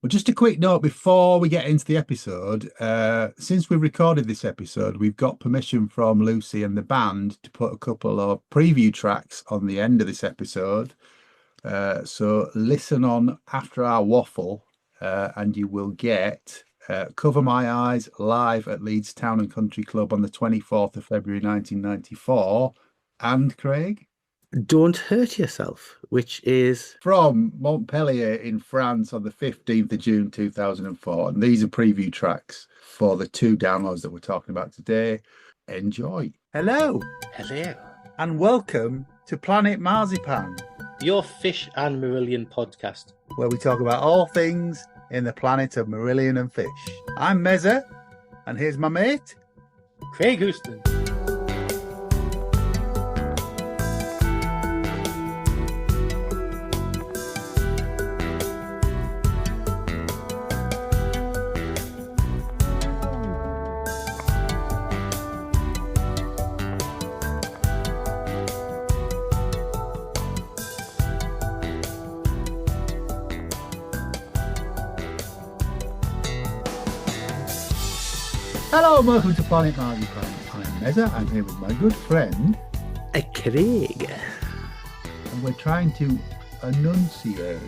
Well, just a quick note before we get into the episode. Since we've recorded this episode, we've got permission from Lucy and the band to put a couple of preview tracks on the end of this episode. So listen on after our waffle, and you will get Cover My Eyes live at Leeds Town and Country Club on the 24th of February 1994. And Craig? Don't Hurt Yourself, which is from Montpellier in France on the 15th of June 2004. And these are preview tracks for the two downloads that we're talking about today. Enjoy. Hello. Hello. And welcome to Planet Marzipan, your fish and Marillion podcast, where we talk about all things in the planet of Marillion and fish. I'm Mezza, and here's my mate, Craig Houston. Hello and welcome to Planet Marzipan. I'm Mezza. I'm here with my good friend, Craig. And we're trying to enunciate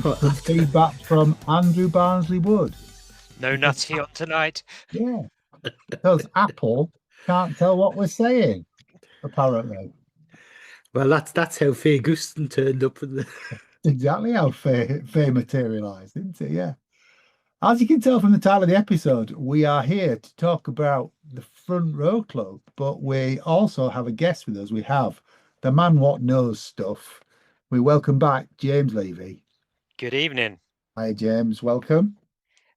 some feedback from Andrew Barnsley Wood. No nutty on tonight. Yeah, because Apple can't tell what we're saying, apparently. Well, that's how Faye Guston turned up. Exactly how Faye materialised, isn't it? Yeah. As you can tell from the title of the episode, we are here to talk about the Front Row Club, but we also have a guest with us. We have the man what knows stuff. We welcome back James Levey. Good evening. Hi, James. Welcome.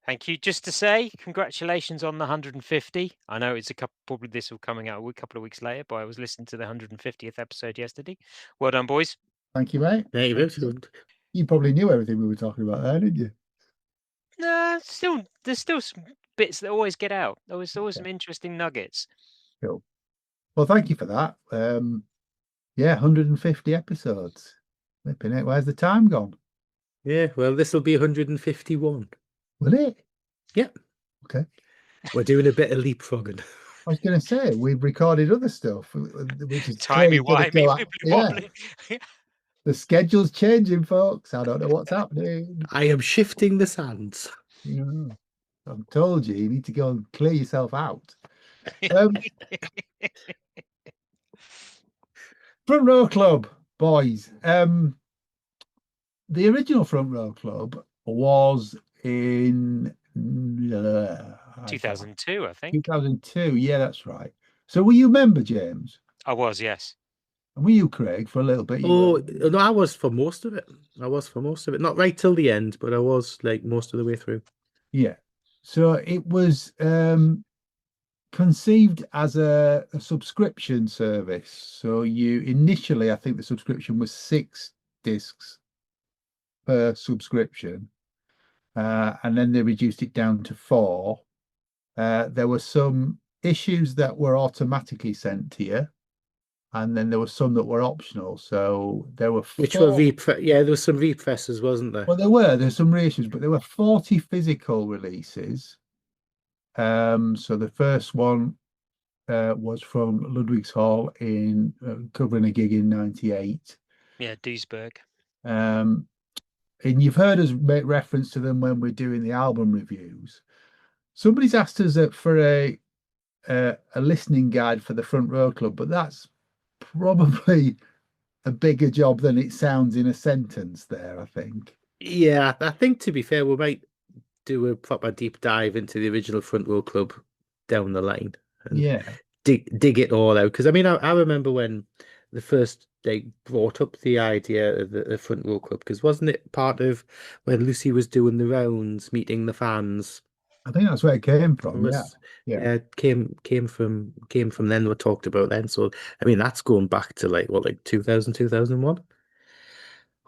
Thank you. Just to say, congratulations on the 150. I know it's probably this will coming out a couple of weeks later, but I was listening to the 150th episode yesterday. Well done, boys. Thank you, mate. Yeah, you probably knew everything we were talking about there, didn't you? There's still some bits that always get out. There's always some interesting nuggets. Cool. Well, thank you for that. 150 episodes. Flipping it. Where's the time gone? Yeah, well, this will be 151. Will it? Yeah. Okay. We're doing a bit of leapfrogging. I was going to say, we've recorded other stuff, which is timey-wimey. The schedule's changing, folks. I don't know what's happening. I am shifting the sands. I've told you need to go and clear yourself out. Front Row Club, boys. The original Front Row Club was in 2002, I think. 2002, yeah, that's right. So were you a member, James? I was, yes. And were you, Craig, for a little bit? No, I was for most of it. Not right till the end, but I was like most of the way through. Yeah. So it was conceived as a subscription service. So initially, I think the subscription was 6 discs per subscription. And then they reduced it down to 4. There were some issues that were automatically sent to you. And then there were some that were optional. So there were which were there was some represses, wasn't there? Well, there's some reissues, but there were 40 physical releases. So the first one was from Ludwig's Hall in covering a gig in '98. Yeah, Duisburg. And you've heard us make reference to them when we're doing the album reviews. Somebody's asked us for a listening guide for the Front Row Club, but that's probably a bigger job than it sounds in a sentence there, I think. Yeah, I think to be fair, we might do a proper deep dive into the original Front Row Club down the line. And dig it all out. Because I mean, I remember when the first they brought up the idea of the Front Row Club, because wasn't it part of when Lucy was doing the rounds, meeting the fans? I think that's where it came from. It came from then. We talked about then. So I mean, that's going back to like 2000, 2001.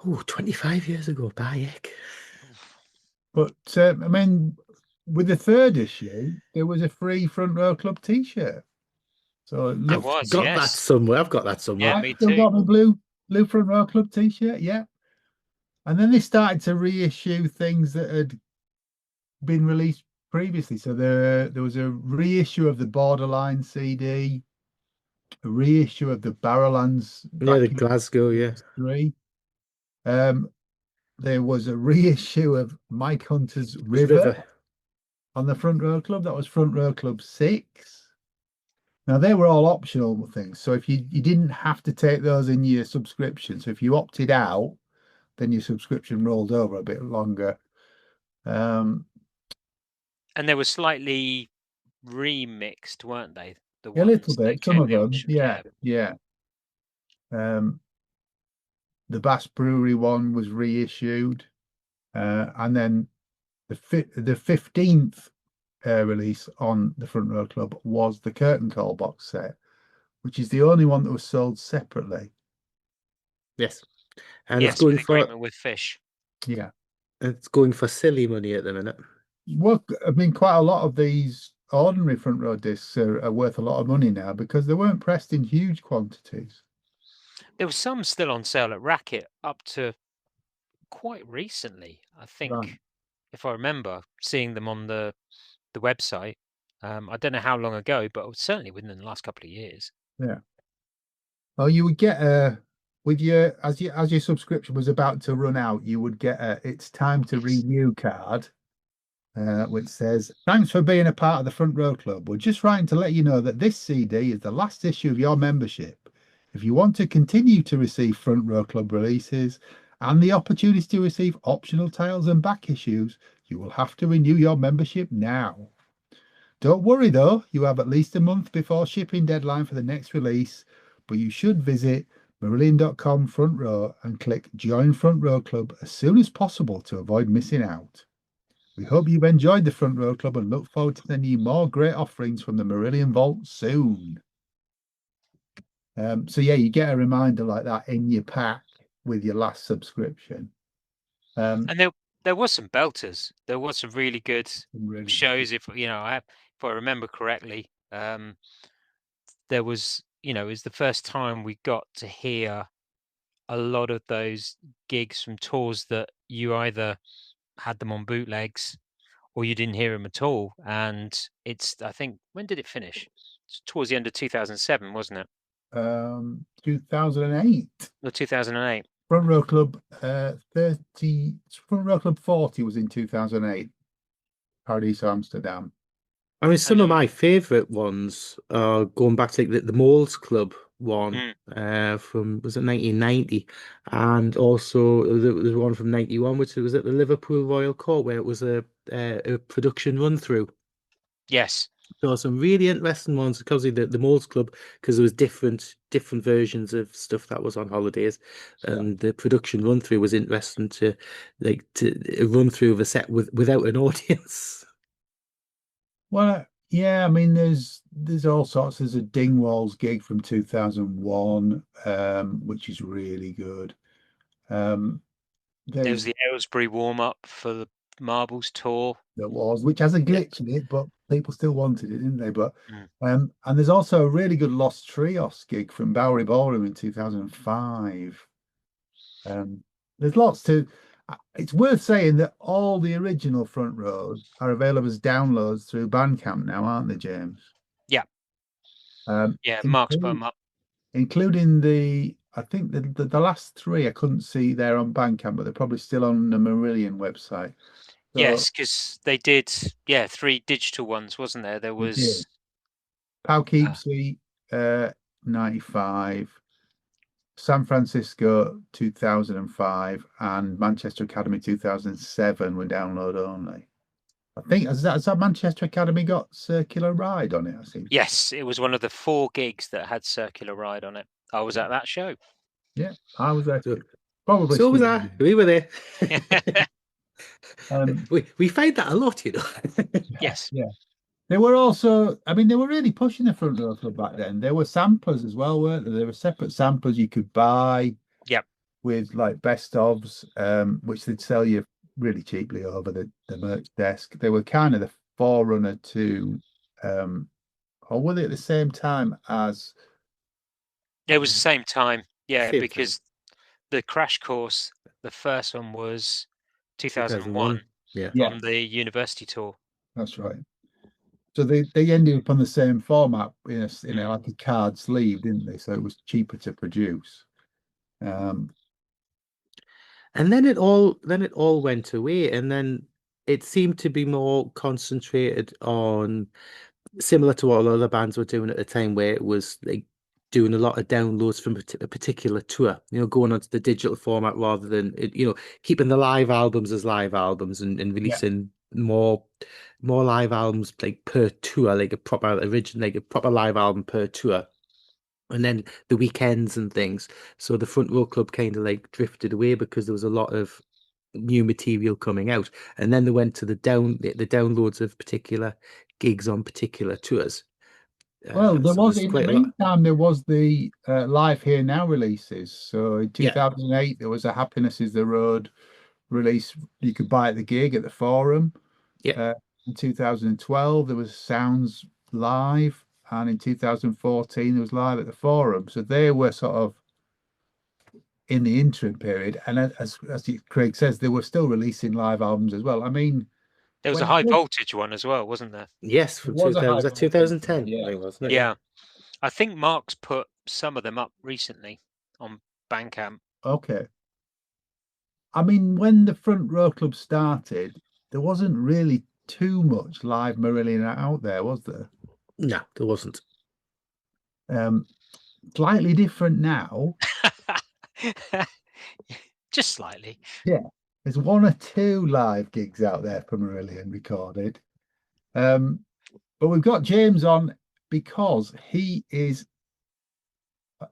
Oh, 25 years ago, by heck. But I mean, with the third issue, there was a free Front Row Club T-shirt. So I've got that somewhere. I've got that somewhere. Yeah, me still too. got my blue Front Row Club T-shirt. Yeah. And then they started to reissue things that had been released previously. So there was a reissue of the Borderline CD, a reissue of the Barrowlands Yeah, the back in Glasgow, yeah. 3. There was a reissue of Mike Hunter's It was River River. on the Front Row Club. That was Front Row Club 6. Now they were all optional things. So if you didn't have to take those in your subscription. So if you opted out, then your subscription rolled over a bit longer. And they were slightly remixed, weren't they? The A little ones that bit, some came of out. them, yeah. The Bass Brewery one was reissued, and then the 15th release on the Front Row Club was the Curtain Call box set, which is the only one that was sold separately. Yes. And yes, it's going with for agreement with Fish. Yeah. It's going for silly money at the minute. Well, I mean, quite a lot of these ordinary Front Row discs are worth a lot of money now because they weren't pressed in huge quantities. There was some still on sale at Racket up to quite recently. I think, Right. if I remember, seeing them on the website. I don't know how long ago, but certainly within the last couple of years. Yeah. Oh, you would get with your as your subscription was about to run out, you would get a "It's time to renew" card, which says, "Thanks for being a part of the Front Row Club. We're just writing to let you know that this CD is the last issue of your membership. If you want to continue to receive Front Row Club releases and the opportunity to receive optional tales and back issues, you will have to renew your membership now. Don't worry though, you have at least a month before shipping deadline for the next release, but you should visit Marillion.com Front Row and click Join Front Row Club as soon as possible to avoid missing out. We hope you've enjoyed the Front Row Club and look forward to sending you more great offerings from the Marillion Vault soon." So yeah, you get a reminder like that in your pack with your last subscription. And there was some belters. There was some really good Really shows. If if I remember correctly, there was it was the first time we got to hear a lot of those gigs from tours that you either had them on bootlegs or you didn't hear them at all. And I think, when did it finish? It's towards the end of 2007, wasn't it? 2008. Or 2008. Front Row Club 30, Front Row Club 40 was in 2008, Paradise Amsterdam. I mean, some of my favourite ones are going back to the Moles Club one from, was it 1990? And also there was one from 91, which was at the Liverpool Royal Court, where it was a production run through. Yes. So some really interesting ones, because of the Moles Club, because there was different versions of stuff that was on holidays, and the production run through was interesting to run through of a set without an audience. Well, yeah, I mean, there's all sorts. There's a Dingwalls gig from 2001, which is really good. There was There's the Aylesbury warm-up for the Marbles tour. which has a glitch in it, but people still wanted it, didn't they? But and there's also a really good Los Trios gig from Bowery Ballroom in 2005. There's lots to. It's worth saying that all the original Front Rows are available as downloads through Bandcamp now, aren't they, James? Yeah. Yeah, Mark's put them up. Including I think the last 3 I couldn't see there on Bandcamp, but they're probably still on the Marillion website. So, yes, because they did, 3 digital ones, wasn't there? There was Poughkeepsie 95, San Francisco 2005, and Manchester Academy 2007 were download only. I think has that Manchester Academy got Circular Ride on it? I think. Yes, it was one of the 4 gigs that had Circular Ride on it. I was at that show. Yeah, I was there. Probably. So was I. We were there. We find that a lot, Yes. Yeah. They were also, I mean, they were really pushing the Front Row Club back then. There were samplers as well, weren't there? There were separate samplers you could buy. Yep. With like best ofs, which they'd sell you really cheaply over the merch desk. They were kind of the forerunner to, or were they at the same time as? It was the same time, Same because the Crash Course the first one was 2001. 2001 on the university tour. That's right. So they ended up on the same format in a like a card sleeve, didn't they? So it was cheaper to produce. And then it all went away, and then it seemed to be more concentrated on, similar to what other bands were doing at the time, where it was like doing a lot of downloads from a particular tour, going onto the digital format rather than keeping the live albums as live albums and releasing more live albums like per tour, like a proper live album per tour. And then the weekends and things. So the Front Row Club kind of like drifted away because there was a lot of new material coming out. And then they went to the downloads of particular gigs on particular tours. Well, there so was there's in the quite a lot. meantime there was the Live Here Now releases. So in 2008 there was a Happiness Is the Road release you could buy at the gig at the Forum. Yeah. In 2012 there was Sounds Live, and in 2014 there was Live at the Forum. So they were sort of in the interim period, and as Craig says, they were still releasing live albums as well. I mean, there was a High Voltage one as well, wasn't there? Yes, from 2000. Was that 2010? Yeah. Wasn't it? Yeah. I think Mark's put some of them up recently on Bandcamp. Okay. I mean, when the Front Row Club started, there wasn't really too much live Marillion out there, was there? No, there wasn't. Slightly different now. Just slightly. Yeah. There's one or two live gigs out there for Marillion recorded. But we've got James on because he is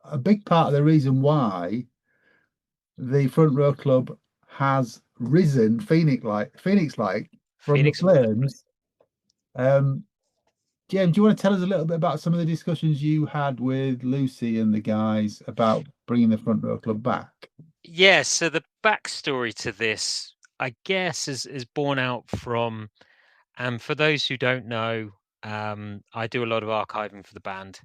a big part of the reason why the Front Row Club has risen Phoenix-like from the flames. James, do you want to tell us a little bit about some of the discussions you had with Lucy and the guys about bringing the Front Row Club back? Yeah, so the backstory to this, I guess, is born out from, and for those who don't know, I do a lot of archiving for the band.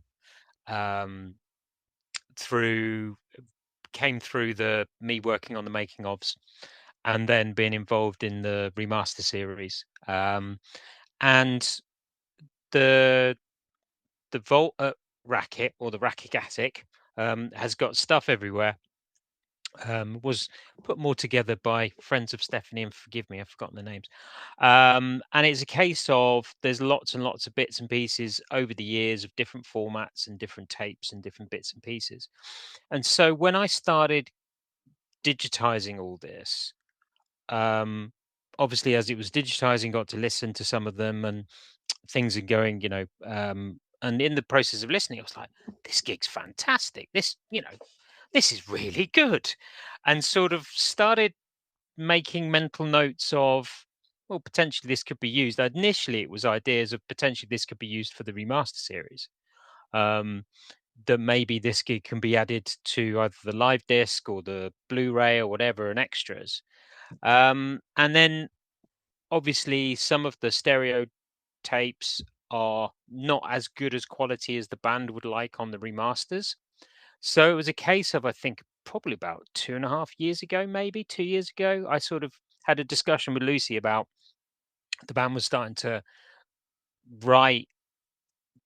Came through the me working on the making ofs, and then being involved in the remaster series. And the Vault Racket, or the Racket Attic, has got stuff everywhere. Was put more together by friends of Stephanie, and forgive me, I've forgotten the names. And it's a case of there's lots and lots of bits and pieces over the years of different formats and different tapes and different bits and pieces. And so when I started digitizing all this, obviously as it was digitizing, got to listen to some of them, and things are going, and in the process of listening, I was like, this gig's fantastic. This is really good. And sort of started making mental notes of, well, potentially this could be used. Initially, it was ideas of potentially this could be used for the remaster series. That maybe this gig can be added to either the live disc or the Blu-ray or whatever, and extras. And then obviously some of the stereo tapes are not as good as quality as the band would like on the remasters. So it was a case of, I think, probably about 2.5 years ago, maybe 2 years ago, I sort of had a discussion with Lucy about the band was starting to write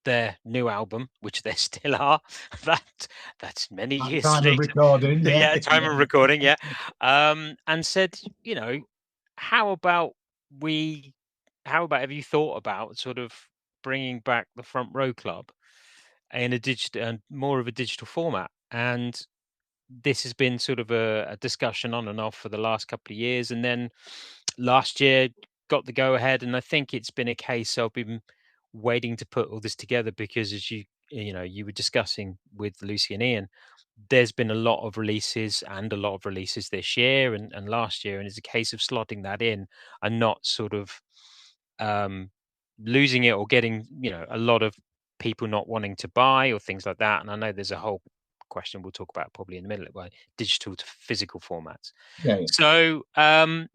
their new album, which they still are. That's many years time later. of recording, Yeah, time of recording, yeah. And said, how about have you thought about sort of bringing back the Front Row Club in a digital and more of a digital format? And this has been sort of a discussion on and off for the last couple of years, and then last year got the go ahead. And I think it's been a case of been waiting to put all this together, because as you were discussing with Lucy and Ian, there's been a lot of releases this year and last year, and it's a case of slotting that in and not sort of losing it or getting a lot of people not wanting to buy or things like that. And I know there's a whole question we'll talk about probably in a minute, like digital to physical formats. So and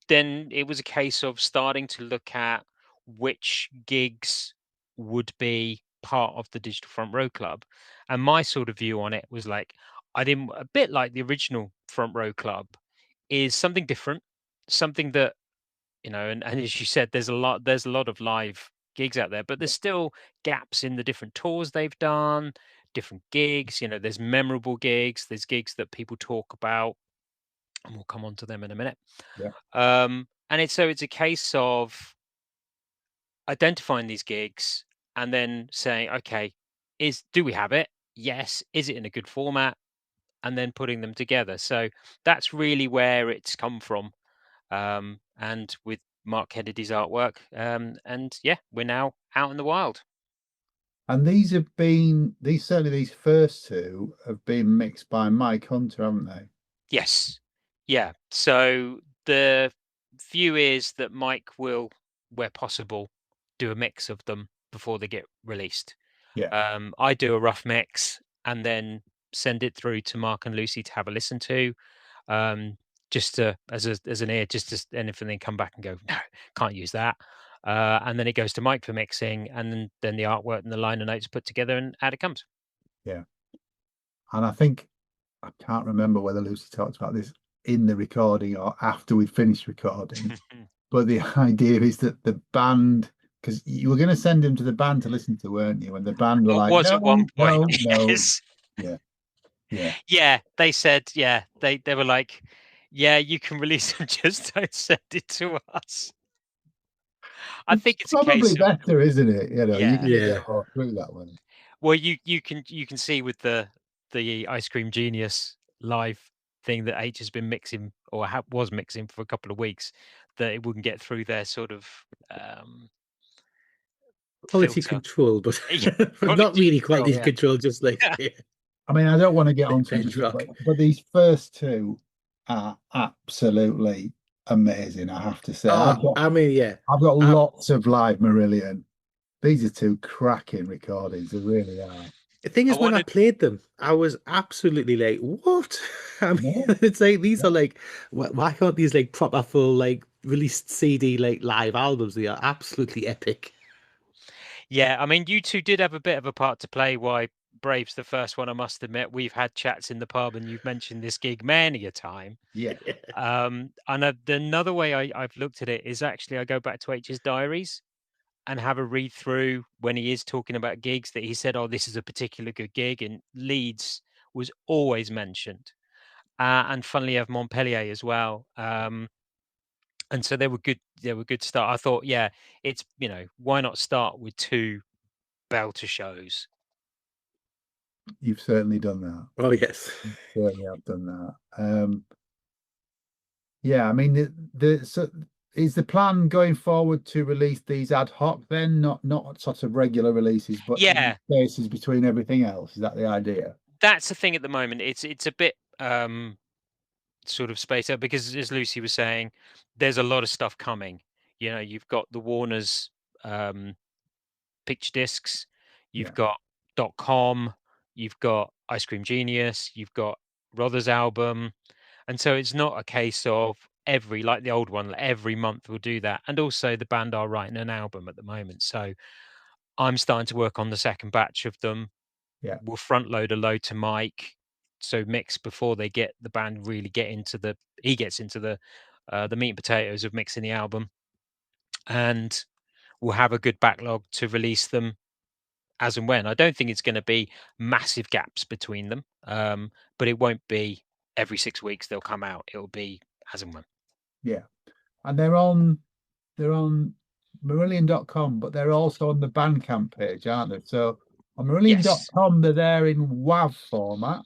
then it was a case of starting to look at which gigs would be part of the Digital Front Row Club. And my sort of view on it was like, I didn't, a bit like the original Front Row Club, is something different, something that, you know, and as you said, there's a lot of live gigs out there, but there's still gaps in the different tours they've done, different gigs. You know, there's memorable gigs, there's gigs that people talk about, and we'll come on to them in a minute. Yeah. And it's a case of identifying these gigs and then saying, okay, do we have it? Yes. Is it in a good format? And then putting them together. So that's really where it's come from. And with Mark Kennedy's artwork. And yeah, we're now out in the wild. And these certainly these first two have been mixed by Mike Hunter, haven't they? Yes. Yeah. So the view is that Mike will, where possible, do a mix of them before they get released. Yeah. I do a rough mix and then send it through to Mark and Lucy to have a listen to. Just to, as an ear, just as anything, then come back and go, no, can't use that. And then it goes to Mike for mixing, and then the artwork and the liner notes put together, and out it comes. Yeah. And I think, I can't remember whether Lucy talked about this in the recording or after we finished recording, but the idea is that the band, because you were going to send him to the band to listen to, weren't you? And the band were like, was no, at one point. no. Yes. Yeah. They said, they were like, yeah, you can release them, just don't send it to us. I think it's probably better, isn't it? You know, you can get more through that one. Well, you can see with the Ice Cream Genius live thing that H has been mixing, or was mixing for a couple of weeks, that it wouldn't get through their sort of quality filter. control, but not really quality control, just like I mean, I don't want to get onto it, but these first two are absolutely amazing, I have to say. I've got lots of live Marillion. These are two cracking recordings, they really are. The thing is, when I played them, I was absolutely like, what? I mean, it's like, these are like, why can't these like proper full, like released CD, like live albums? They are absolutely epic. Yeah, I mean, you two did have a bit of a part to play why Brave's the first one, I must admit. We've had chats in the pub and you've mentioned this gig many a time. Yeah. And another way I've looked at it is actually I go back to H's diaries and have a read through when he is talking about gigs that he said, oh, this is a particular good gig, and Leeds was always mentioned. And funnily enough, Montpellier as well. And so they were good start. I thought, yeah, it's, you know, why not start with two belter shows? You've certainly done that. Oh yes, you certainly have done that. Yeah, I mean, so is the plan going forward to release these ad hoc then, not sort of regular releases, but spaces between everything else? Is that the idea? That's the thing at the moment. It's a bit sort of spaced out because, as Lucy was saying, there's a lot of stuff coming. You know, you've got the Warner's picture discs, you've got .com, you've got Ice Cream Genius, you've got Rother's album, and so it's not a case of like the old one, every month we'll do that. And also the band are writing an album at the moment, so I'm starting to work on the second batch of them. Yeah, we'll front load a load to Mike, so mix before the band really gets into the meat and potatoes of mixing the album, and we'll have a good backlog to release them as and when. I don't think it's going to be massive gaps between them, but it won't be every 6 weeks they'll come out. It'll be as and when. Yeah, and they're on Marillion.com, but they're also on the Bandcamp page, aren't they? So on Marillion.com, they're there in WAV format.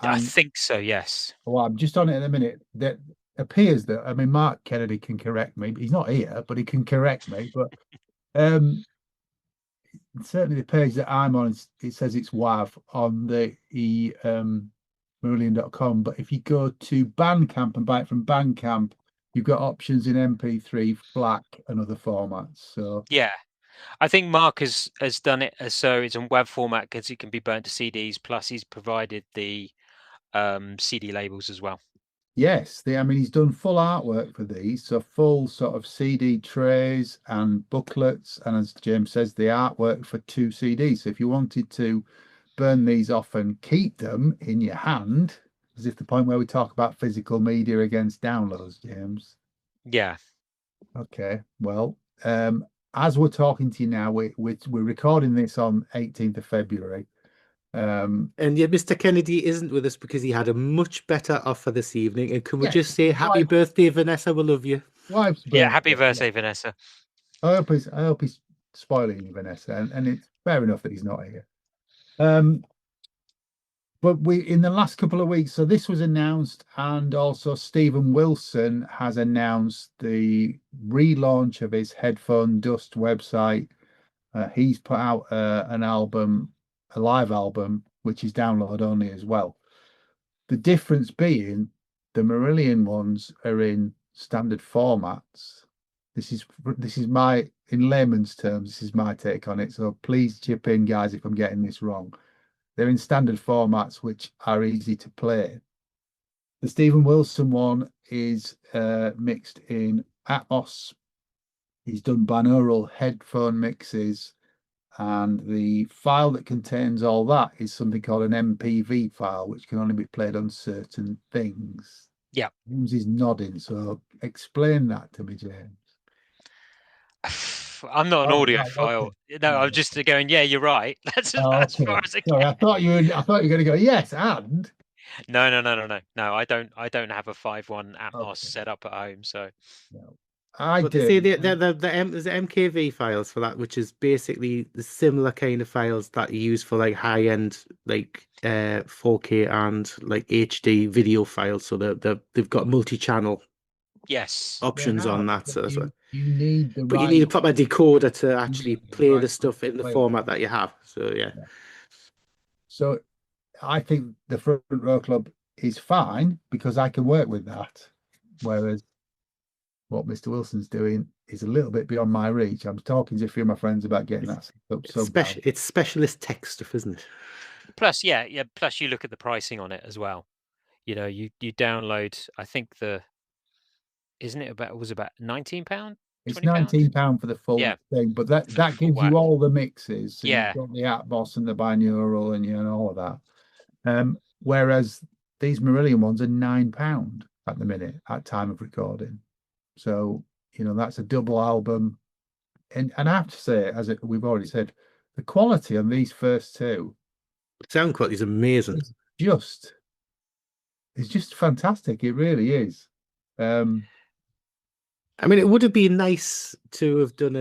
I think so, yes. Well, I'm just on it in a minute. That appears that, I mean, Mark Kennedy can correct me. He's not here, but he can correct me. But certainly the page that I'm on, it says it's WAV on the Marillion.com. But if you go to Bandcamp and buy it from Bandcamp, you've got options in MP3, FLAC, and other formats. So yeah, I think Mark has done it so it's in WAV format because it can be burnt to CDs. Plus, he's provided the CD labels as well. Yes, I mean, he's done full artwork for these, so full sort of CD trays and booklets, and as James says, the artwork for 2 CDs. So if you wanted to burn these off and keep them in your hand. Is this the point where we talk about physical media against downloads, James? Yeah. Okay. Well, as we're talking to you now, we're recording this on 18th of February. And yet Mr. Kennedy isn't with us because he had a much better offer this evening. And can we just say happy birthday, Vanessa? We love you. Wife's birthday. Yeah, happy birthday, Vanessa. I hope he's spoiling you, Vanessa, and it's fair enough that he's not here. But in the last couple of weeks, so this was announced, and also Stephen Wilson has announced the relaunch of his Headphone Dust website. He's put out an album, a live album, which is download only as well. The difference being the Marillion ones are in standard formats. This is my, in layman's terms, this is my take on it. So please chip in, guys, if I'm getting this wrong. They're in standard formats, which are easy to play. The Stephen Wilson one is mixed in Atmos. He's done binaural headphone mixes, and the file that contains all that is something called an MPV file, which can only be played on certain things. Yeah. James is nodding, so explain that to me, James. I'm not an audiophile. Okay. No, I'm just going, yeah, you're right. That's as far as I Sorry, I thought you were going to go, yes, and no, I don't have a 5.1 Atmos set up at home, so no. But they say there's the MKV files for that, which is basically the similar kind of files that you use for like high-end like 4K and like HD video files. So they've got multi-channel options on that. So that's what you need you need a proper decoder to actually play the stuff in the format that you have. So yeah. So I think the Front Row Club is fine because I can work with that, whereas what Mr. Wilson's doing is a little bit beyond my reach. I'm talking to a few of my friends about getting that set up. It's specialist tech stuff, isn't it? Plus, yeah. Plus, you look at the pricing on it as well. You know, you download. I think isn't it about £19? It's £19 for the full thing, but that gives you all the mixes. So you've got the Atmos and the binaural and all of that. Whereas these Marillion ones are £9 at the minute at time of recording. So, that's a double album. And I have to say, we've already said, the quality on these first two. Sound quality is amazing. It's just fantastic. It really is. I mean, it would have been nice to have done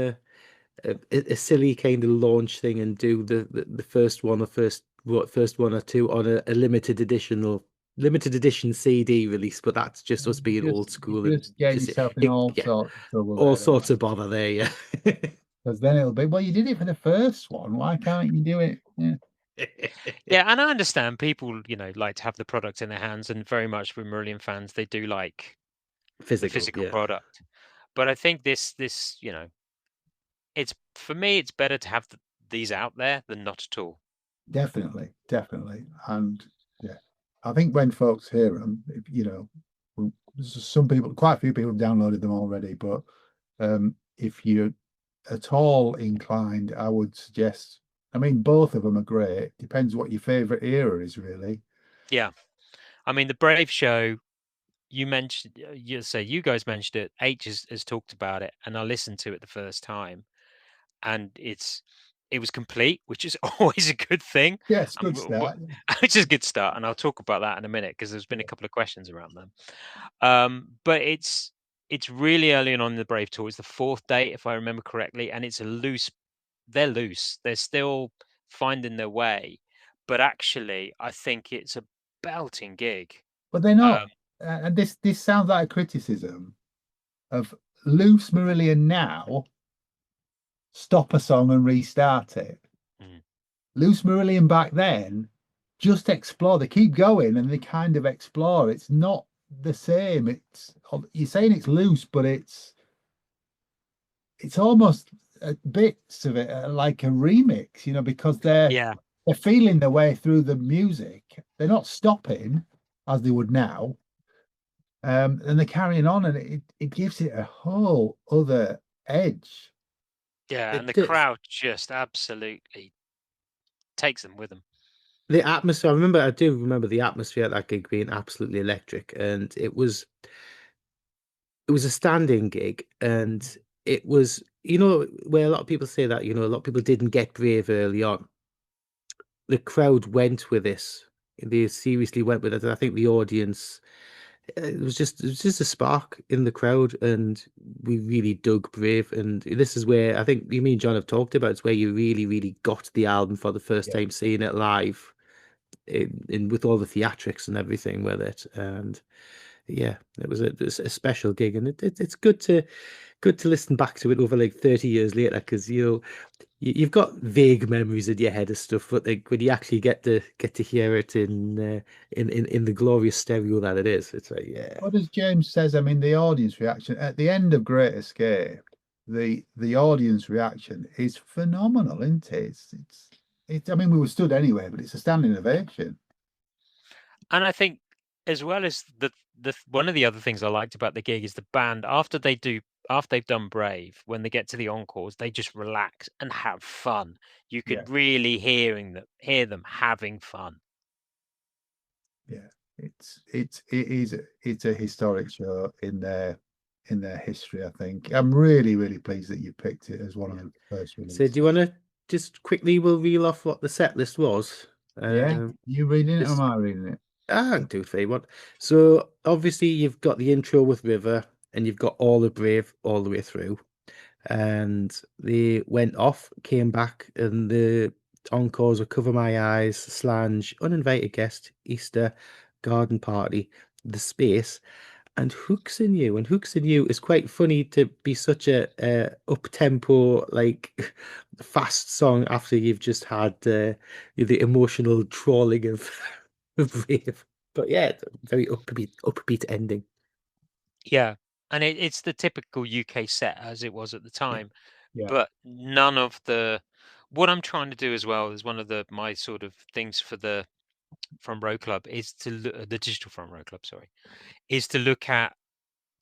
a silly kind of launch thing and do the first one or two on a limited edition CD release, but that's just us being old school. Just get yourself in all sorts of bother there, yeah. Because then it'll be, well, you did it for the first one. Why can't you do it? Yeah. Yeah, and I understand people, like to have the product in their hands, and very much for Marillion fans, they do like physical product. But I think this, it's for me, it's better to have these out there than not at all. Definitely, and yeah, I think when folks hear them, some people, quite a few people have downloaded them already. But if you're at all inclined, I would suggest. I mean, both of them are great. Depends what your favorite era is, really. Yeah, I mean, the Brave show. You mentioned, you guys mentioned it. H has talked about it, and I listened to it the first time, and it was complete, which is always a good thing. Yes, good start. Which is a good start, and I'll talk about that in a minute because there's been a couple of questions around them. But it's really early on in the Brave tour. It's the 4th date, if I remember correctly, and it's they're loose. They're still finding their way, but actually, I think it's a belting gig. But they're not. And this sounds like a criticism of loose Marillion now. Stop a song and restart it. Loose Marillion back then, just explore. They keep going and they kind of explore. It's not the same. You're saying it's loose, but it's almost bits of it like a remix, because they're feeling their way through the music. They're not stopping as they would now. And they're carrying on, and it gives it a whole other edge. Yeah, and the crowd just absolutely takes them with them. The atmosphere, I do remember the atmosphere at that gig being absolutely electric, and it was a standing gig, and it was, where a lot of people say that, a lot of people didn't get Brave early on. The crowd went with this. They seriously went with it. And I think the audience, it was just a spark in the crowd, and we really dug Brave. And this is where I think you, me and John have talked about. It's where you really, really got the album for the first time, seeing it live, in with all the theatrics and everything with it. And yeah, it was a special gig, and it's good to listen back to it over like 30 years later, because you've got vague memories in your head of stuff, but like when you actually get to hear it in the glorious stereo that it is, it's like, yeah. What as James says, I mean, the audience reaction at the end of Great Escape, the audience reaction is phenomenal, isn't it? I mean, we were stood anyway, but it's a standing ovation. And I think, as well as the one of the other things I liked about the gig is the band, after they've done Brave, when they get to the encores, they just relax and have fun. You could really hear them having fun. Yeah, it's a historic show in their history. I think I'm really, really pleased that you picked it as one of the first releases. So do you want to just quickly, we'll reel off what the set list was? Yeah, you reading it or am I reading it? I can do if they want. So obviously you've got the intro with River, and you've got all the Brave all the way through, and they went off, came back, and the encores were Cover My Eyes, Slange, Uninvited Guest, Easter, Garden Party, The Space, and Hooks in You. And Hooks in You is quite funny to be such a up tempo, like fast song after you've just had the emotional trawling of Brave. But yeah, very upbeat ending. Yeah, and it's the typical UK set as it was at the time. Yeah. But none of what I'm trying to do as well is one of my sort of things for the Front Row Club is to look, the digital Front Row Club, sorry, is to look at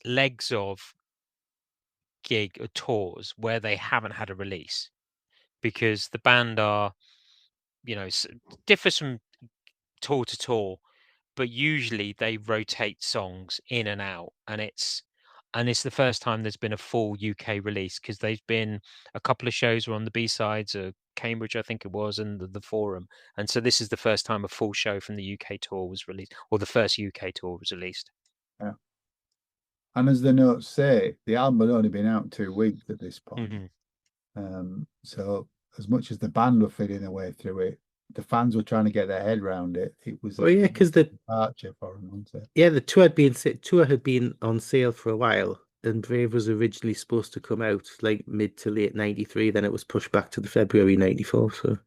legs of gig or tours where they haven't had a release, because the band are, differs from tour to tour, but usually they rotate songs in and out, and it's the first time there's been a full UK release, because they've been a couple of shows were on the B-sides, Cambridge, I think it was, and the Forum, and so this is the first time a full show from the UK tour was released, or the first UK tour was released. Yeah. And as the notes say, the album had only been out 2 weeks at this point. So as much as the band were feeling their way through it, the fans were trying to get their head around it. It was because the departure for them, wasn't it? Yeah, the tour had been on sale for a while, and Brave was originally supposed to come out like mid to late '93. Then it was pushed back to the February '94. So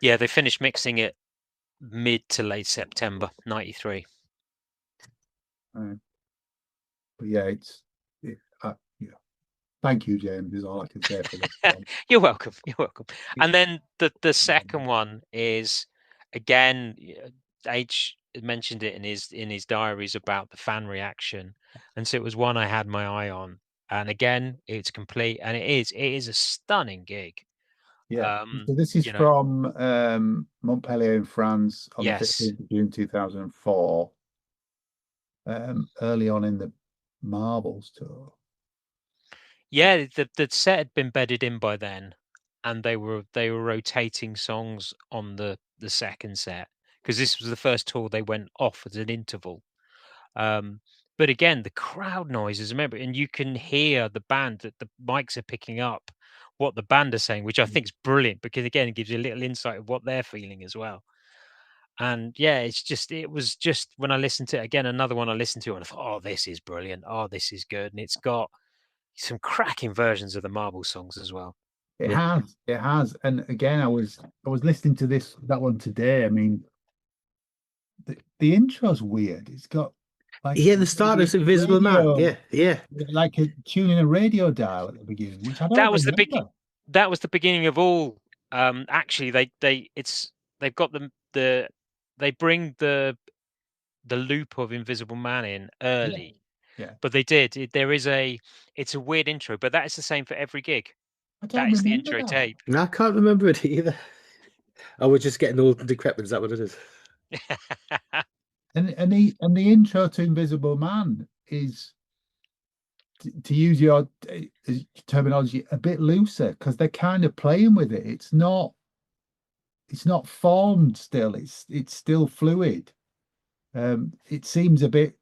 yeah, they finished mixing it mid to late September '93. But yeah, thank you, James, is all I can say for this one. You're welcome. You're welcome. And then the second one is, again, H mentioned it in his diaries about the fan reaction, and so it was one I had my eye on. And again, it's complete, and it is a stunning gig. Yeah. So this is from Montpellier in France on the 15th of June 2004. Early on in the Marbles tour. Yeah, the set had been bedded in by then, and they were rotating songs on the second set, because this was the first tour they went off at an interval. But again, the crowd noises, remember, and you can hear the band, that the mics are picking up what the band are saying, which I think is brilliant, because again, it gives you a little insight of what they're feeling as well. And yeah, it was just when I listened to it again, another one I listened to, and I thought, oh, this is brilliant. Oh, this is good. And it's got some cracking versions of the Marble songs as well. It has. And again, I was listening to that one today. I mean, the intro's weird. It's got like the start is Invisible Man. Yeah. Like tuning a radio dial at the beginning, which I don't remember. That was the beginning of all. Actually, they've got they bring the loop of Invisible Man in early. Yeah. But they did. It's a weird intro, but that is the same for every gig. That is the intro tape. I can't remember it either. Oh, we're just getting old and decrepit. Is that what it is? And the intro to Invisible Man is, to use your terminology, a bit looser because they're kind of playing with it. It's not formed still. It's still fluid. It seems a bit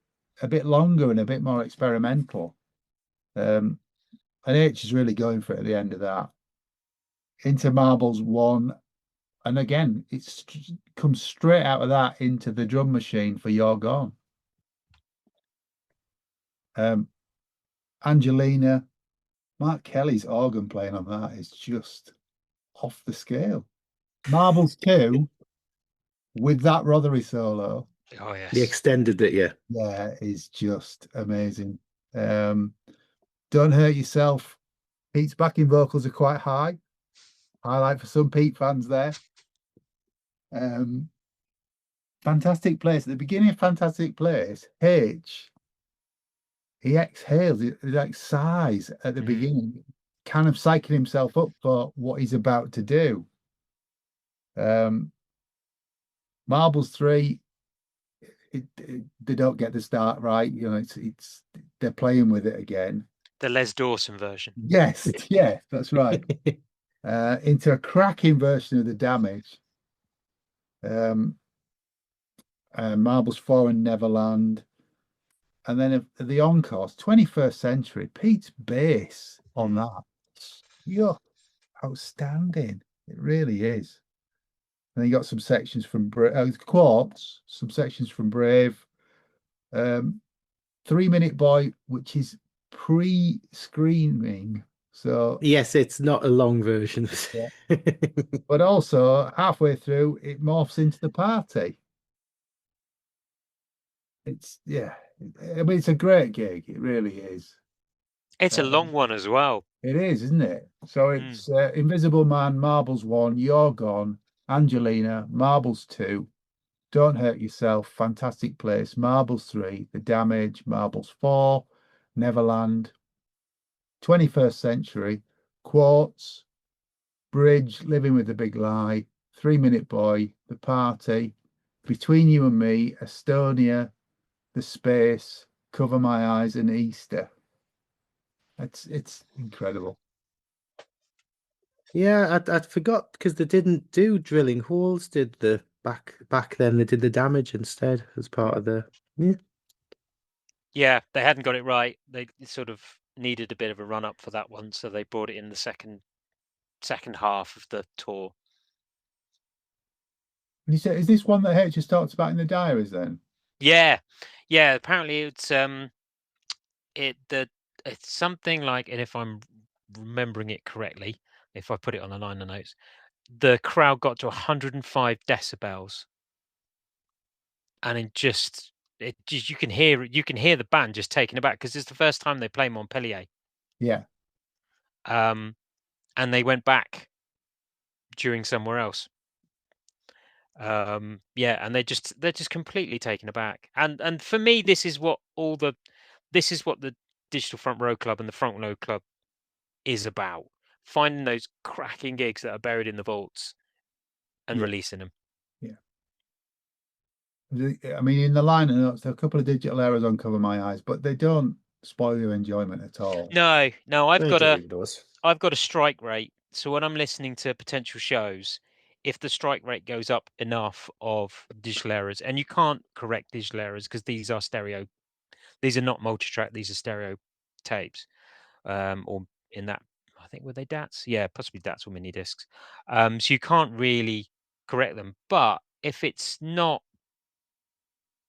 longer and a bit more experimental. And H is really going for it at the end of that. Into Marbles 1, and again, it's comes straight out of that into the drum machine for You're Gone. Angelina, Mark Kelly's organ playing on that is just off the scale. Marbles 2 with that Rothery solo. Oh yes. The extended it, yeah. Yeah, is just amazing. Don't Hurt Yourself. Pete's backing vocals are quite high. Highlight for some Pete fans there. Fantastic Place. At the beginning of Fantastic Place, H, he exhales, he like sighs at the beginning, kind of psyching himself up for what he's about to do. Marbles 3, they don't get the start right. You know, it's they're playing with it again. The Les Dawson version. Yes, yeah, that's right. Into a cracking version of The Damage. Marbles 4 and Neverland. And then the encores, 21st Century, Pete's bass on that. Yeah, outstanding. It really is. And then you got some sections from Quartz, some sections from Brave. 3 Minute Boy, which is pre-screaming. So yes, it's not a long version. Yeah. But also halfway through it morphs into The Party. It's I mean, it's a great gig. It really is. It's a long one as well. It is, isn't it? So it's Invisible Man, Marbles 1, You're Gone, Angelina, Marbles 2, Don't Hurt Yourself, Fantastic Place, Marbles 3, The Damage, Marbles 4, Neverland, 21st Century, Quartz, Bridge, Living with the Big Lie, 3 Minute Boy, The Party, Between You and Me, Estonia, The Space, Cover My Eyes, and Easter. It's incredible. Yeah, I forgot because they didn't do Drilling Holes, did the back then. They did The Damage instead as part of the Yeah, they hadn't got it right. They sort of needed a bit of a run up for that one, so they brought it in the second half of the tour. And you said, is this one that H just talked about in the diaries then? Yeah. Apparently it's it's something like, and if I'm remembering it correctly, if I put it on a liner notes, the crowd got to 105 decibels, and you can hear the band just taken aback because it's the first time they play Montpellier. Yeah. And they went back during somewhere else. And they're just completely taken aback. And for me, this is what the Digital Front Row Club and the Front Row Club is about: finding those cracking gigs that are buried in the vaults and releasing them. Yeah. I mean, in the liner notes, there are a couple of digital errors on Cover My Eyes, but they don't spoil your enjoyment at all. No, I've got a strike rate. So when I'm listening to potential shows, if the strike rate goes up enough of digital errors, and you can't correct digital errors because these are not multi-track, these are stereo tapes, or in that, I think, were they DATs? Yeah, possibly DATs or mini discs. So you can't really correct them. But if it's not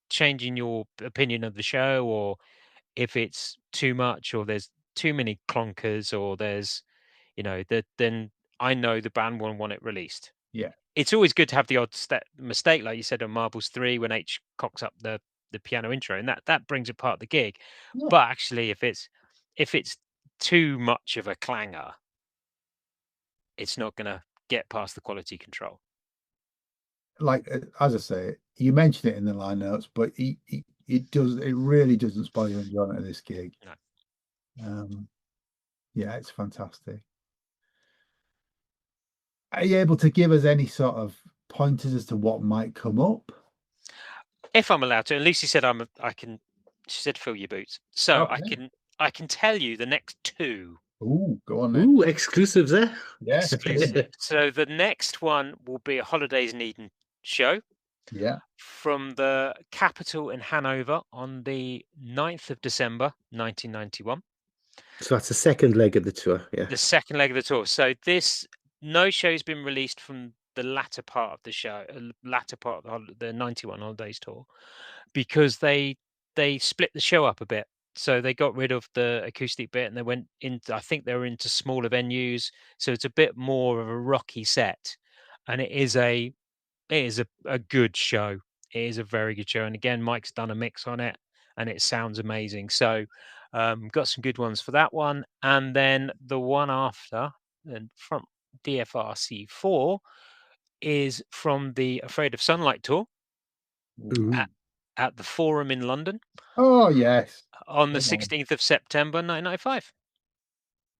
changing your opinion of the show, or if it's too much, or there's too many clonkers, or there's, then I know the band won't want it released. Yeah. It's always good to have the odd mistake, like you said on Marbles 3, when H cocks up the piano intro, and that brings apart the gig. Yeah. But actually, if it's too much of a clanger, it's not going to get past the quality control. Like, as I say, you mentioned it in the line notes, but it really doesn't spoil your enjoyment of this gig. No. Yeah, it's fantastic. Are you able to give us any sort of pointers as to what might come up? If I'm allowed to. And Lucy said I can. She said fill your boots. So Okay. I can tell you the next two. Ooh, go on then. Ooh, exclusives there. Yes. Exclusive. So the next one will be a Holidays in Eden show. Yeah. From the Capitol in Hanover on the 9th of December 1991. So that's the second leg of the tour, yeah. The second leg of the tour. So no show's been released from the latter part of the show, latter part of the 91 Holidays tour, because they split the show up a bit. So they got rid of the acoustic bit and they went into, I think they were into smaller venues. So it's a bit more of a rocky set. And it is a good show. It is a very good show. And again, Mike's done a mix on it and it sounds amazing. So got some good ones for that one. And then the one after, and from DFRC4, is from the Afraid of Sunlight tour at the Forum in London. Oh, yes. On the 16th of September 1995.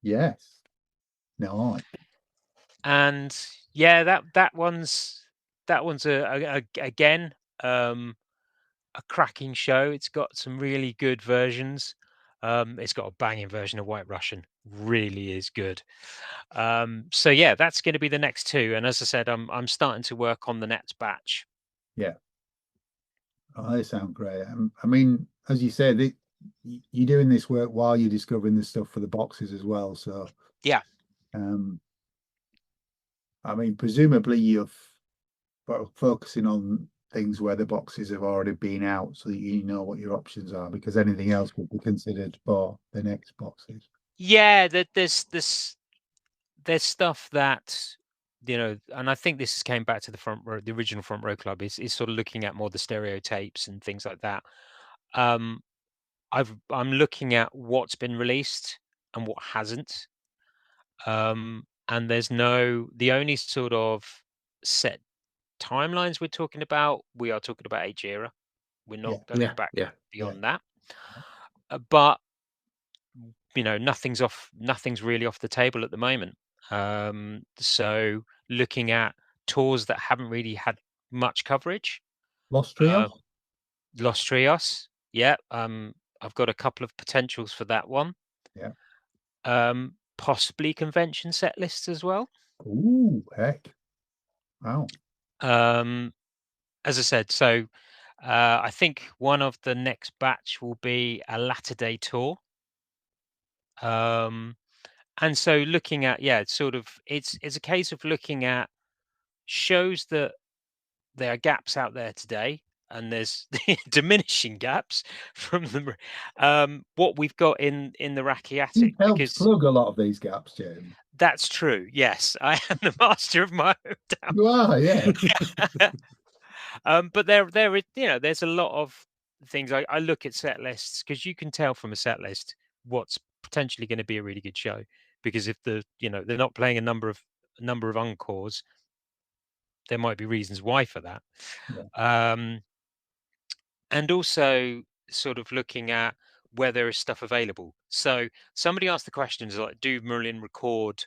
Yes. No. And yeah, that one's again a cracking show. It's got some really good versions. It's got a banging version of White Russian. Really is good. So yeah, that's going to be the next two. And as I said, I'm starting to work on the next batch. Yeah. Oh, they sound great. I mean, as you said, you're doing this work while you're discovering the stuff for the boxes as well. So yeah. I mean, presumably you're focusing on things where the boxes have already been out, so that you know what your options are, because anything else would be considered for the next boxes. Yeah, there's stuff that, you know, and I think this came back to the original Front Row Club is sort of looking at more the stereo tapes and things like that. I'm looking at what's been released and what hasn't. And the only sort of set timelines we are talking about age era. We're not going back beyond that. But you know, nothing's really off the table at the moment. So looking at tours that haven't really had much coverage. Los Trios? Los Trios. Yeah. I've got a couple of potentials for that one. Yeah. Possibly convention set lists as well. Ooh, heck. Wow. As I said, so I think one of the next batch will be a latter day tour. And so looking at, sort of, it's a case of looking at shows that there are gaps out there today, and there's diminishing gaps from what we've got in the Racky Attic. You've helped plug a lot of these gaps, James. That's true. Yes, I am the master of my own down. You are, yeah. But there is, you know, there's a lot of things. I look at set lists because you can tell from a set list what's potentially going to be a really good show, because if they're not playing a number of encores, there might be reasons why for that. Yeah. And also sort of looking at where there is stuff available. So somebody asked the questions like, do Marillion record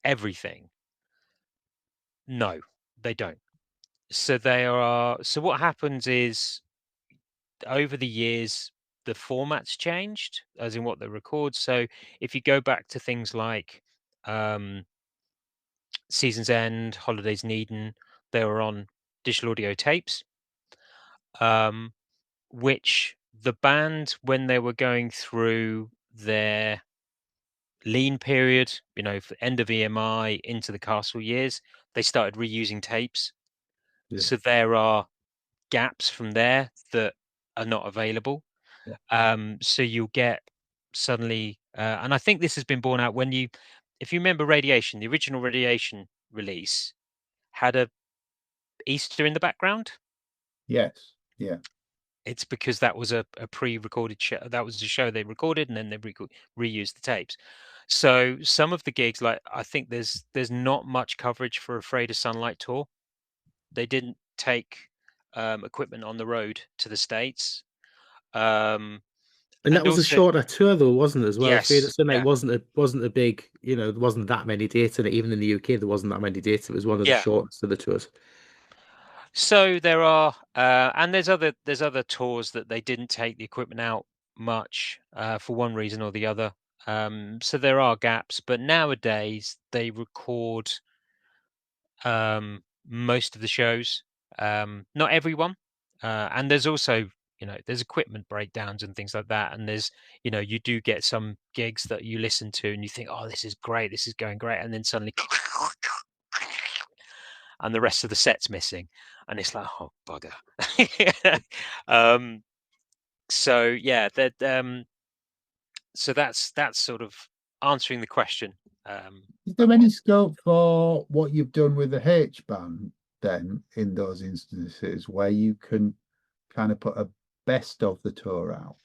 everything? No, they don't. So what happens is, over the years, the format's changed, as in what they record. So if you go back to things like Season's End, Holidays in Eden, they were on digital audio tapes, which the band, when they were going through their lean period, you know, for end of EMI into the Castle years, they started reusing tapes. Yeah. So there are gaps from there that are not available. Yeah. So you'll get suddenly, and I think this has been borne out if you remember Radiation, the original Radiation release had a Easter in the background. Yes. Yeah. It's because that was a pre-recorded show. That was a show they recorded, and then they reused the tapes. So some of the gigs, like I think there's not much coverage for Afraid of Sunlight tour. They didn't take equipment on the road to the States. And that was also, a shorter tour, though, wasn't it? As well, yes, it wasn't a big, there wasn't that many dates in it. Even in the UK, there wasn't that many dates. It was one of the shortest of the tours. So there are, and there's other tours that they didn't take the equipment out much for one reason or the other. So there are gaps, but nowadays they record most of the shows, not everyone, and there's also there's equipment breakdowns and things like that, and there's you do get some gigs that you listen to and you think, oh, this is great, this is going great, and then suddenly and the rest of the set's missing, and it's like, oh bugger. So yeah, that so that's sort of answering the question. Is there any scope for what you've done with the H band then in those instances where you can kind of put a best of the tour out?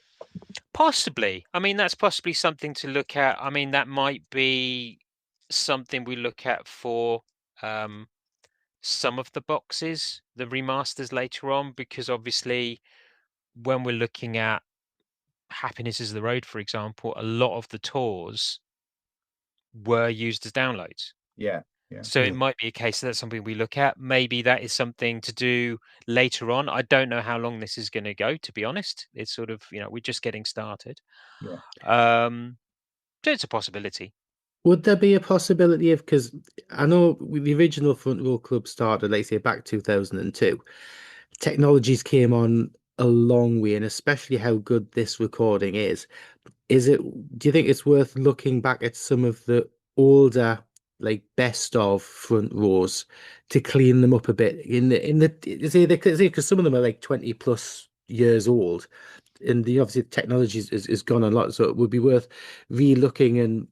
Possibly. I mean, that's possibly something to look at. I mean, that might be something we look at for some of the boxes, the remasters later on, because obviously when we're looking at Happiness is the Road, for example, a lot of the tours were used as downloads. Yeah. So it might be a case that's something we look at. Maybe that is something to do later on. I don't know how long this is going to go, to be honest. It's sort of, we're just getting started. Yeah. So it's a possibility. Would there be a possibility of, because I know the original Front Row Club started, let's say, back 2002. Technologies came on a long way, and especially how good this recording is. Do you think it's worth looking back at some of the older, like, best of front rows to clean them up a bit because some of them are like 20 plus years old, and obviously technology is gone a lot, so it would be worth re-looking and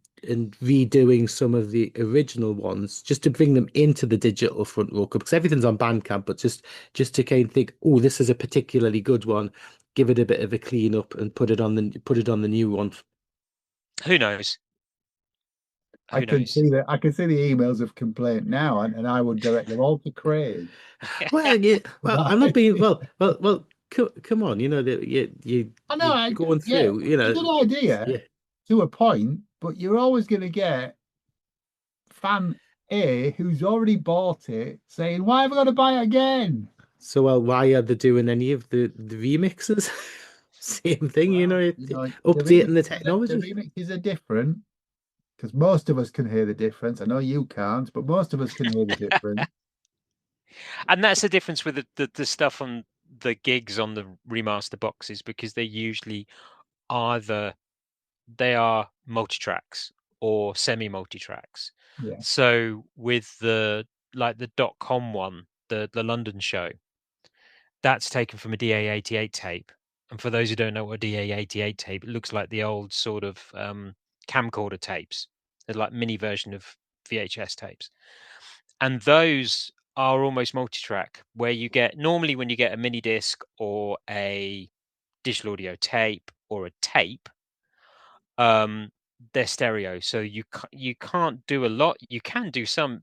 redoing some of the original ones just to bring them into the digital Front Row Club, because everything's on Bandcamp, but just to kind of think, oh, this is a particularly good one, give it a bit of a clean up and put it on the new one. Who knows? I can see the emails of complaint now, and I would direct them all to Craig. Well, yeah. Well, I'm not being well. Come on, that you're going through. It's a good idea to a point, but you're always going to get fan A who's already bought it saying, "Why have I got to buy it again?" So, well, why are they doing any of the remixes? Same thing, updating the technology. The remixes are different because most of us can hear the difference. I know you can't, but most of us can hear the difference. And that's the difference with the stuff on the gigs on the remaster boxes, because they usually they are multi-tracks or semi-multi-tracks. Yeah. So with the .com one, the London show, that's taken from a DA88 tape. And for those who don't know what a DA88 tape, it looks like the old sort of camcorder tapes. They're like mini version of VHS tapes. And those are almost multi-track, where you get, normally when you get a mini disc or a digital audio tape or a tape, they're stereo, so you can't do a lot. You can do some.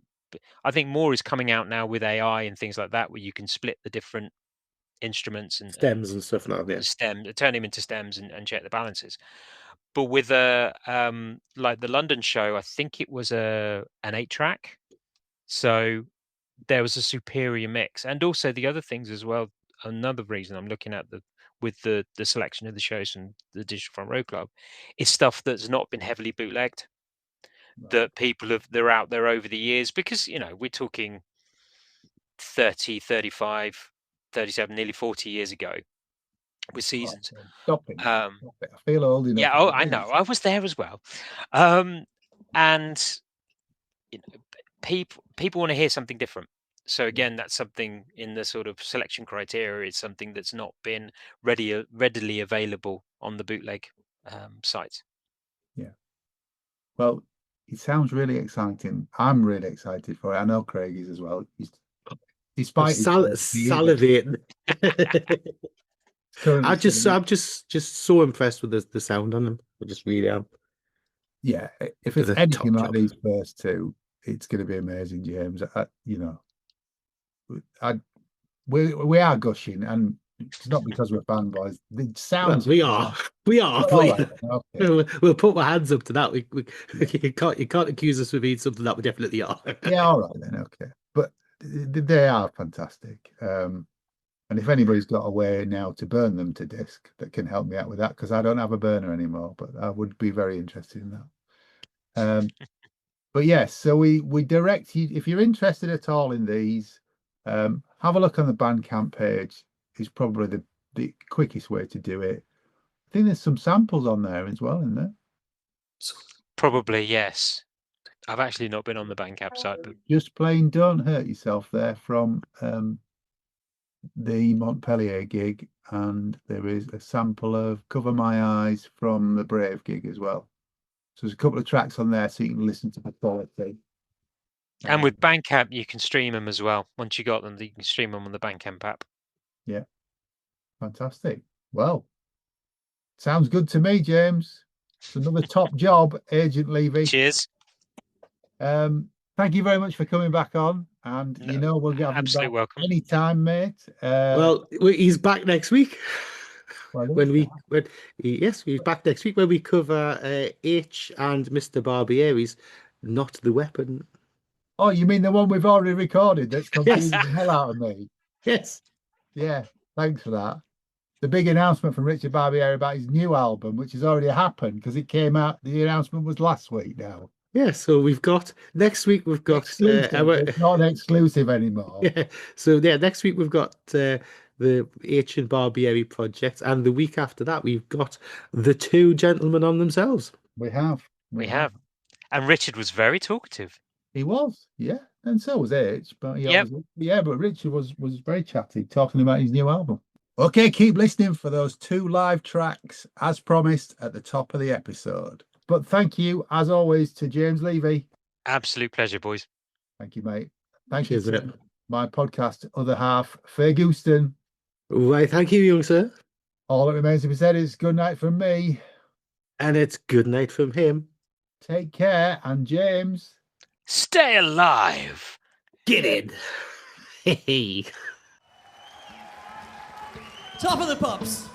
I think more is coming out now with AI and things like that, where you can split the different instruments and stems and stuff now. Yeah, turn them into stems and check the balances. But with like the London show, I think it was an 8-track, so there was a superior mix. And also the other things as well. Another reason I'm looking at with the selection of the shows from the Digital Front Row Club is stuff that's not been heavily bootlegged, that they're out there over the years, because we're talking 30, 35, 37, nearly 40 years ago with Seasons. Stop it. I feel old enough. Yeah, I know. I was there as well. And people want to hear something different. So again, that's something in the sort of selection criteria. It's something that's not been readily available on the bootleg sites. Yeah. Well, it sounds really exciting. I'm really excited for it. I know Craig is as well. Despite salivating. I'm just so impressed with the sound on them. I just really am. Yeah, if it's anything like these first two, it's going to be amazing, James. We are gushing, and It's not because we're fanboys. It sounds. Well, we are. We are. All right, okay. We'll put our hands up to that. You can't accuse us of being something that we definitely are. Yeah, all right then. Okay, but they are fantastic. And if anybody's got a way now to burn them to disc that can help me out with that, because I don't have a burner anymore, but I would be very interested in that. But yes, so we direct you, if you're interested at all in these, have a look on the Bandcamp page. Is probably the quickest way to do it. I think there's some samples on there as well, isn't there? Probably, yes. I've actually not been on the Bandcamp site, but Just plain Don't Hurt Yourself there from the Montpellier gig, and there is a sample of Cover My Eyes from the Brave gig as well. So there's a couple of tracks on there so you can listen to the quality. And with Bandcamp, you can stream them as well. Once you got them, you can stream them on the Bandcamp app. Yeah. Fantastic. Well, sounds good to me, James. It's another top job, Agent Levey. Cheers. Thank you very much for coming back on. And we'll get absolutely welcome anytime, mate. Well, he's back next week. He's back next week when we cover H and Mr. Barbieri's Not the Weapon. Oh, you mean the one we've already recorded that's confusing the hell out of me? Yes. Yeah, thanks for that. The big announcement from Richard Barbieri about his new album, which has already happened because it came out, the announcement was last week now. Yeah, so next week we've got it's not an exclusive anymore. Yeah, so next week we've got the H and Barbieri project, and the week after that we've got the two gentlemen on themselves. We have. And Richard was very talkative. He was, yeah, and so was H. But but Richard was very chatty, talking about his new album. Okay, keep listening for those two live tracks as promised at the top of the episode. But thank you, as always, to James Levey. Absolute pleasure, boys. Thank you, mate. Thank you to my podcast other half, Faye Gouston. Right, thank you, young sir. All that remains to be said is good night from me. And it's good night from him. Take care, and James, stay alive. Get in. Hey. Top of the Pops.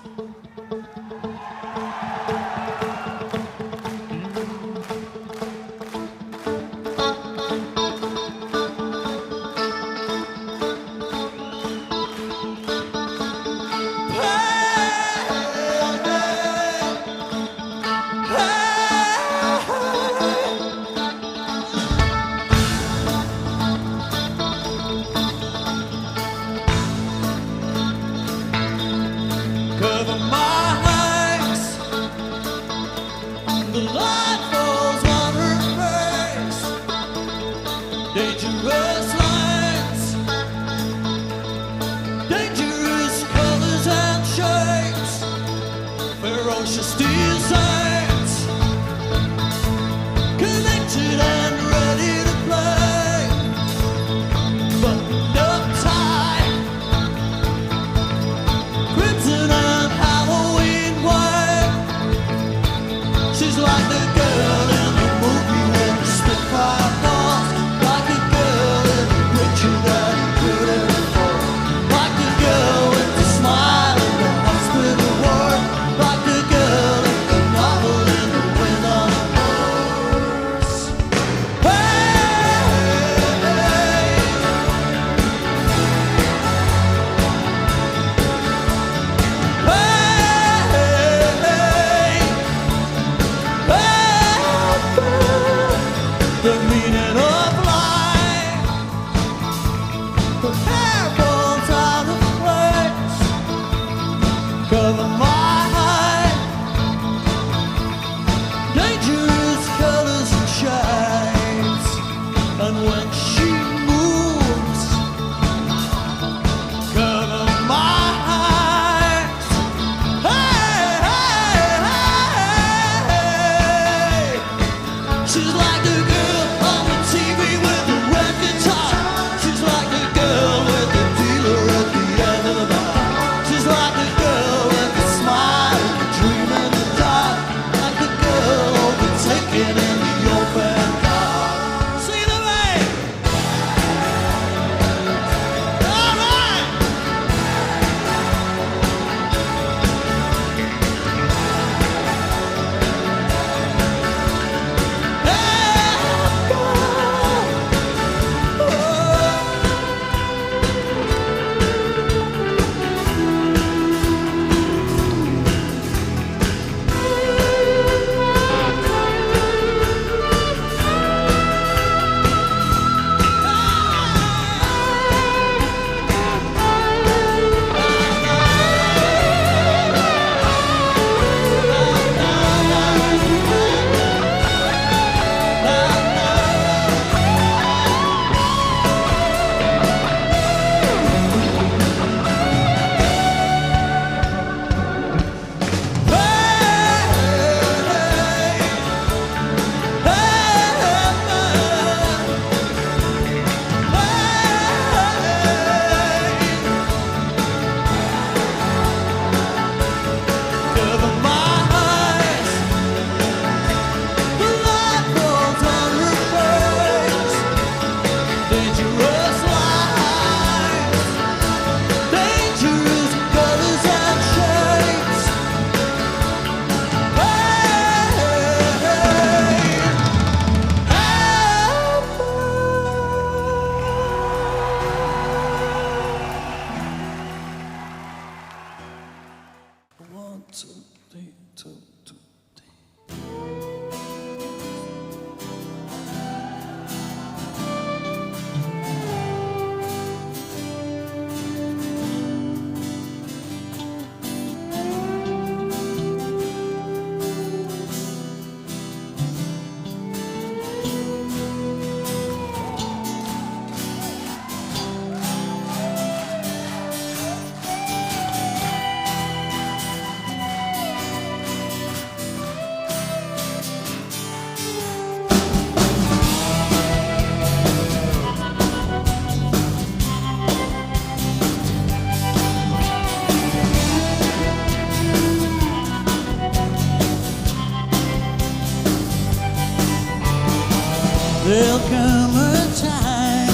There'll come a time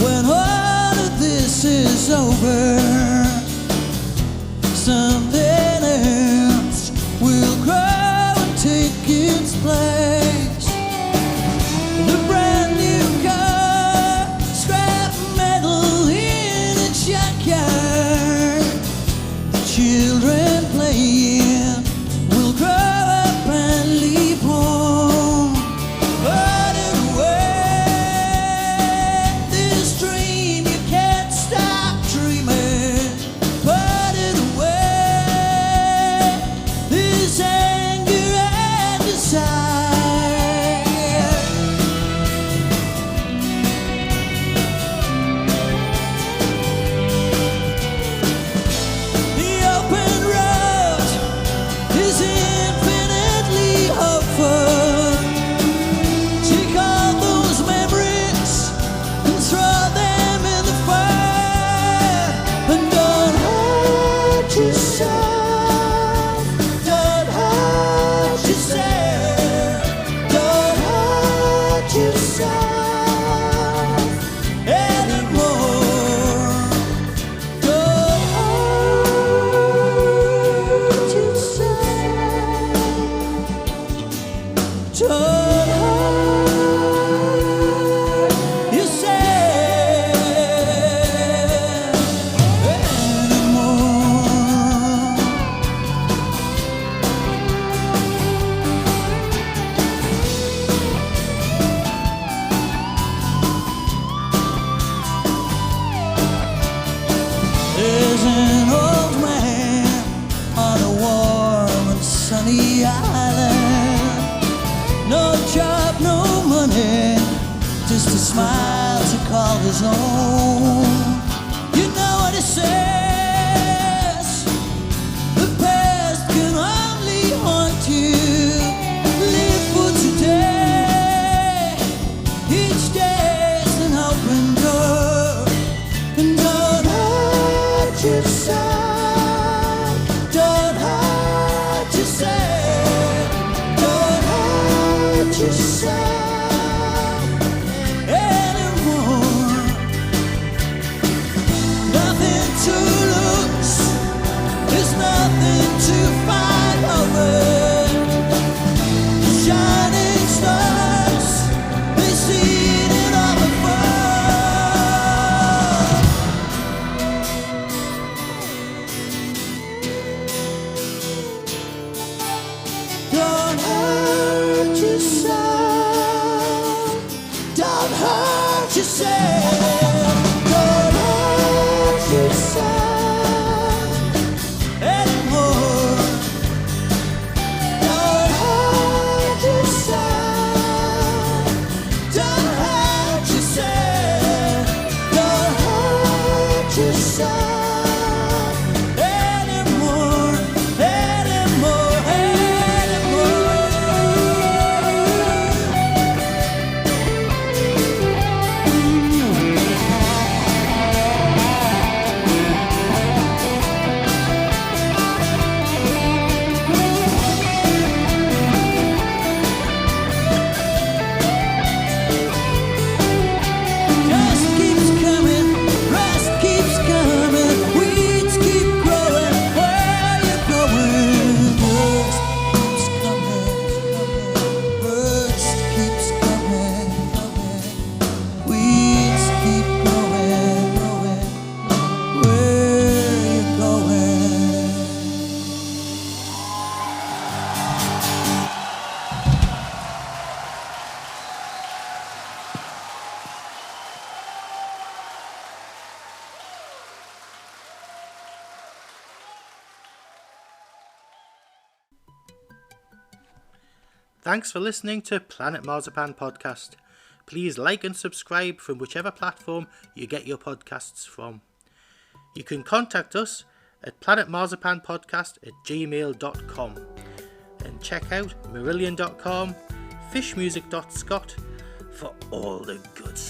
when all of this is over. Something else will grow and take its place. The brand new car, scrap metal in a junkyard. The children playing will grow up and leave home. Put it away, this dream you can't stop dreaming. Put it away, this anger and desire. The open road is infinitely hopeful. Take all those memories and throw them in the fire. And don't hurt yourself. Don't hurt yourself. Don't hurt yourself anymore. Don't hurt yourself. Don't hurt yourself anymore. There's an old man on a warm and sunny island. No job, no money, just a smile to call his own. You know what he says? The past can only haunt you. Live for today. Each day's an open door. And don't hurt yourself. Don't hurt yourself. Don't hurt yourself anymore. Nothing to lose. There's nothing to fight over. The shining stars, they seen it all before. Don't hurt yourself. Don't hurt yourself. Don't hurt yourself anymore. Don't hurt yourself. Don't hurt yourself. Don't hurt yourself anymore. Anymore. Anymore. Dust keeps coming, rust keeps coming, weeds keep growing. Where you going? Dust keeps coming, rust keeps coming, weeds keep growing. Where you going? Thanks for listening to Planet Marzipan Podcast. Please like and subscribe from whichever platform you get your podcasts from. You can contact us at planetmarzipanpodcast@gmail.com and check out marillion.com, fishmusic.scot for all the good stuff.